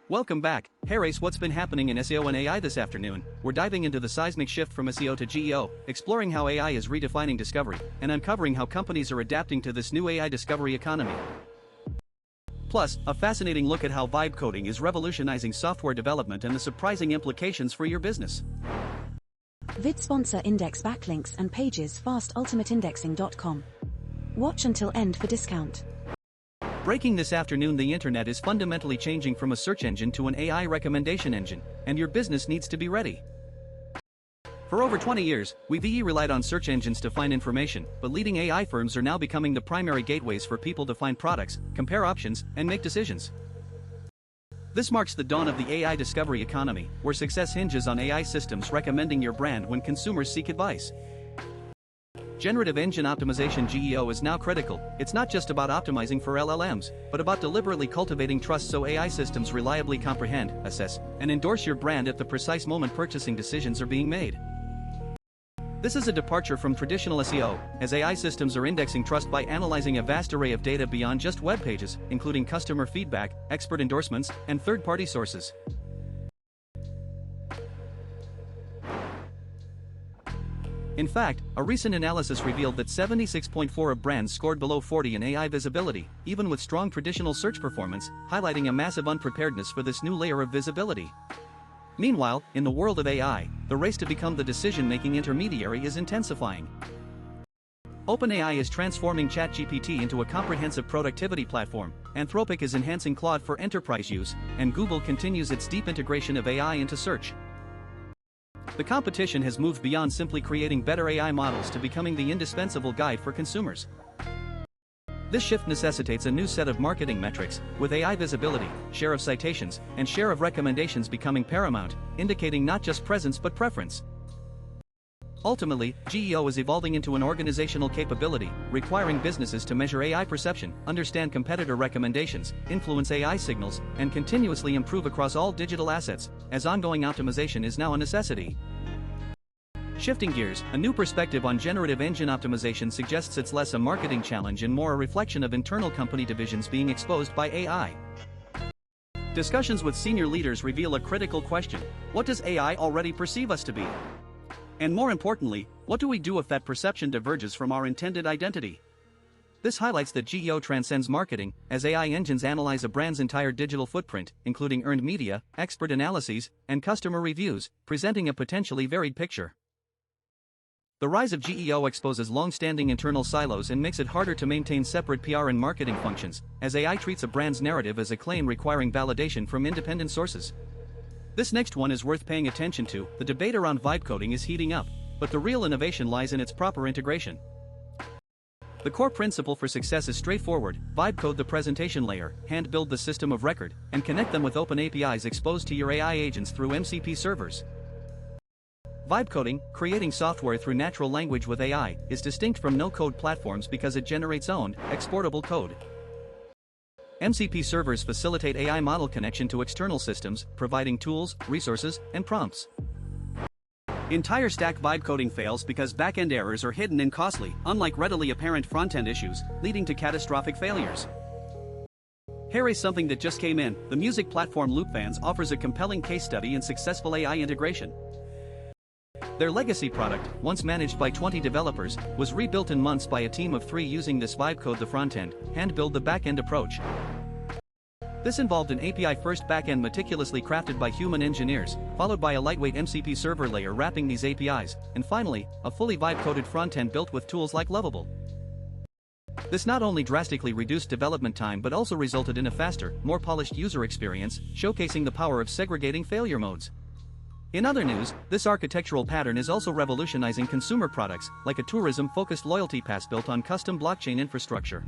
Welcome back. Hey Race, what's been happening in SEO and AI this afternoon? We're diving into the seismic shift from SEO to GEO, exploring how AI is redefining discovery, and uncovering how companies are adapting to this new AI discovery economy. Plus, a fascinating look at how vibe coding is revolutionizing software development and the surprising implications for your business. Vid sponsor index backlinks and pages fast ultimateindexing.com. Watch until end for discount. Breaking this afternoon, the internet is fundamentally changing from a search engine to an AI recommendation engine, and your business needs to be ready. For over 20 years, we've relied on search engines to find information, but leading AI firms are now becoming the primary gateways for people to find products, compare options, and make decisions. This marks the dawn of the AI discovery economy, where success hinges on AI systems recommending your brand when consumers seek advice. Generative Engine Optimization (GEO) is now critical. It's not just about optimizing for LLMs, but about deliberately cultivating trust so AI systems reliably comprehend, assess, and endorse your brand at the precise moment purchasing decisions are being made. This is a departure from traditional SEO, as AI systems are indexing trust by analyzing a vast array of data beyond just web pages, including customer feedback, expert endorsements, and third-party sources. In fact, a recent analysis revealed that 76.4% of brands scored below 40 in AI visibility, even with strong traditional search performance, highlighting a massive unpreparedness for this new layer of visibility. Meanwhile, in the world of AI, the race to become the decision-making intermediary is intensifying. OpenAI is transforming ChatGPT into a comprehensive productivity platform, Anthropic is enhancing Claude for enterprise use, and Google continues its deep integration of AI into search. The competition has moved beyond simply creating better AI models to becoming the indispensable guide for consumers. This shift necessitates a new set of marketing metrics, with AI visibility, share of citations, and share of recommendations becoming paramount, indicating not just presence but preference. Ultimately, GEO is evolving into an organizational capability, requiring businesses to measure AI perception, understand competitor recommendations, influence AI signals, and continuously improve across all digital assets, as ongoing optimization is now a necessity. Shifting gears, a new perspective on generative engine optimization suggests it's less a marketing challenge and more a reflection of internal company divisions being exposed by AI. Discussions with senior leaders reveal a critical question: what does AI already perceive us to be? And more importantly, what do we do if that perception diverges from our intended identity? This highlights that GEO transcends marketing, as AI engines analyze a brand's entire digital footprint, including earned media, expert analyses, and customer reviews, presenting a potentially varied picture. The rise of GEO exposes long-standing internal silos and makes it harder to maintain separate PR and marketing functions, as AI treats a brand's narrative as a claim requiring validation from independent sources. This next one is worth paying attention to. The debate around vibe coding is heating up, but the real innovation lies in its proper integration. The core principle for success is straightforward: vibe code the presentation layer, hand build the system of record, and connect them with open APIs exposed to your AI agents through MCP servers. Vibe coding, creating software through natural language with AI, is distinct from no-code platforms because it generates owned, exportable code. MCP servers facilitate AI model connection to external systems, providing tools, resources, and prompts. Entire stack vibe coding fails because back-end errors are hidden and costly, unlike readily apparent front-end issues, leading to catastrophic failures. Here is something that just came in: the music platform Loopfans offers a compelling case study in successful AI integration. Their legacy product, once managed by 20 developers, was rebuilt in months by a team of 3 using this vibe code the front-end, hand-build the back-end approach. This involved an API-first back-end meticulously crafted by human engineers, followed by a lightweight MCP server layer wrapping these APIs, and finally, a fully vibe-coded front-end built with tools like Lovable. This not only drastically reduced development time but also resulted in a faster, more polished user experience, showcasing the power of segregating failure modes. In other news, this architectural pattern is also revolutionizing consumer products, like a tourism-focused loyalty pass built on custom blockchain infrastructure.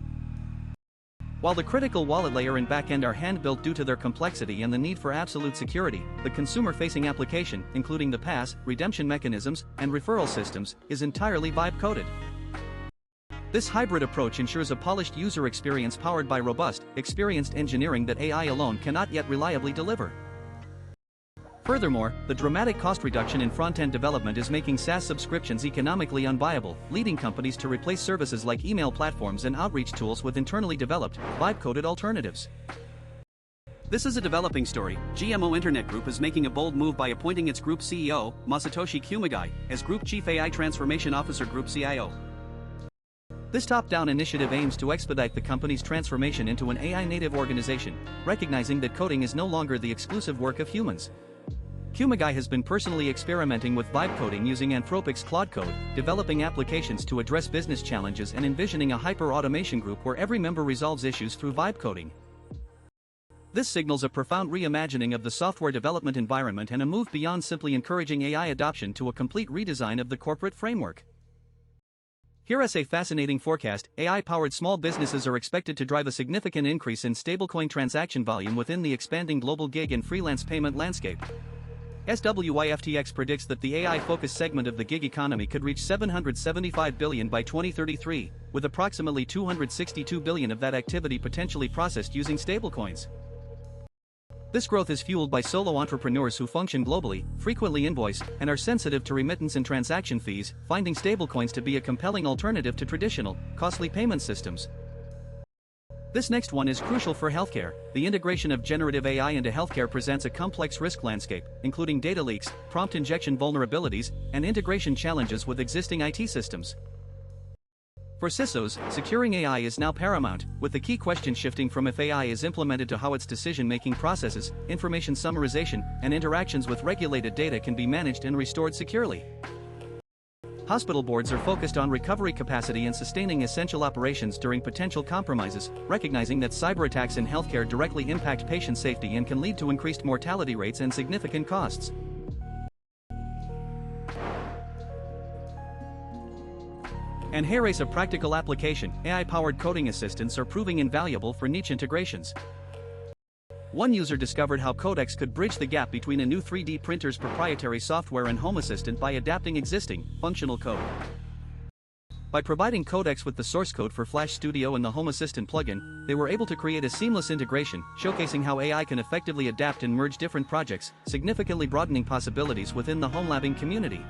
While the critical wallet layer and backend are hand-built due to their complexity and the need for absolute security, the consumer-facing application, including the pass, redemption mechanisms, and referral systems, is entirely vibe-coded. This hybrid approach ensures a polished user experience powered by robust, experienced engineering that AI alone cannot yet reliably deliver. Furthermore, the dramatic cost reduction in front-end development is making SaaS subscriptions economically unviable, leading companies to replace services like email platforms and outreach tools with internally developed, vibe-coded alternatives. This is a developing story. GMO Internet Group is making a bold move by appointing its group CEO, Masatoshi Kumagai, as Group Chief AI Transformation Officer Group CIO. This top-down initiative aims to expedite the company's transformation into an AI-native organization, recognizing that coding is no longer the exclusive work of humans. Kumagai has been personally experimenting with vibe coding using Anthropic's Claude Code, developing applications to address business challenges and envisioning a hyper-automation group where every member resolves issues through vibe coding. This signals a profound reimagining of the software development environment and a move beyond simply encouraging AI adoption to a complete redesign of the corporate framework. Here is a fascinating forecast. AI-powered small businesses are expected to drive a significant increase in stablecoin transaction volume within the expanding global gig and freelance payment landscape. SWYFTX predicts that the AI-focused segment of the gig economy could reach $775 billion by 2033, with approximately $262 billion of that activity potentially processed using stablecoins. This growth is fueled by solo entrepreneurs who function globally, frequently invoice, and are sensitive to remittance and transaction fees, finding stablecoins to be a compelling alternative to traditional, costly payment systems. This next one is crucial for healthcare. The integration of generative AI into healthcare presents a complex risk landscape, including data leaks, prompt injection vulnerabilities, and integration challenges with existing IT systems. For CISOs, securing AI is now paramount, with the key question shifting from if AI is implemented to how its decision-making processes, information summarization, and interactions with regulated data can be managed and restored securely. Hospital boards are focused on recovery capacity and sustaining essential operations during potential compromises, recognizing that cyberattacks in healthcare directly impact patient safety and can lead to increased mortality rates and significant costs. And here is a practical application. AI-powered coding assistants are proving invaluable for niche integrations. One user discovered how Codex could bridge the gap between a new 3D printer's proprietary software and Home Assistant by adapting existing, functional code. By providing Codex with the source code for Flash Studio and the Home Assistant plugin, they were able to create a seamless integration, showcasing how AI can effectively adapt and merge different projects, significantly broadening possibilities within the home labbing community.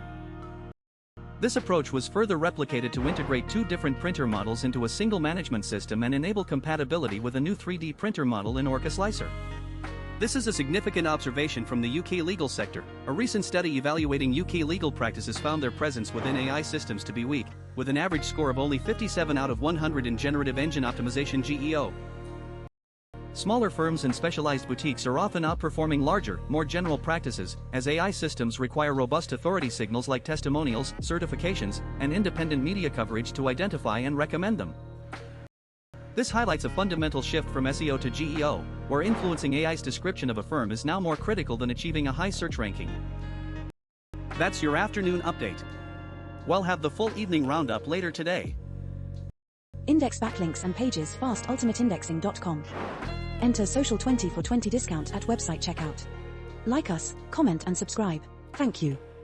This approach was further replicated to integrate two different printer models into a single management system and enable compatibility with a new 3D printer model in Orca Slicer. This is a significant observation from the UK legal sector. A recent study evaluating UK legal practices found their presence within AI systems to be weak, with an average score of only 57 out of 100 in Generative Engine Optimization (GEO). Smaller firms and specialized boutiques are often outperforming larger, more general practices, as AI systems require robust authority signals like testimonials, certifications, and independent media coverage to identify and recommend them. This highlights a fundamental shift from SEO to GEO, where influencing AI's description of a firm is now more critical than achieving a high search ranking. That's your afternoon update. We'll have the full evening roundup later today. Index backlinks and pages fast ultimateindexing.com. Enter Social 20 for 20 discount at website checkout. Like us, comment and subscribe. Thank you.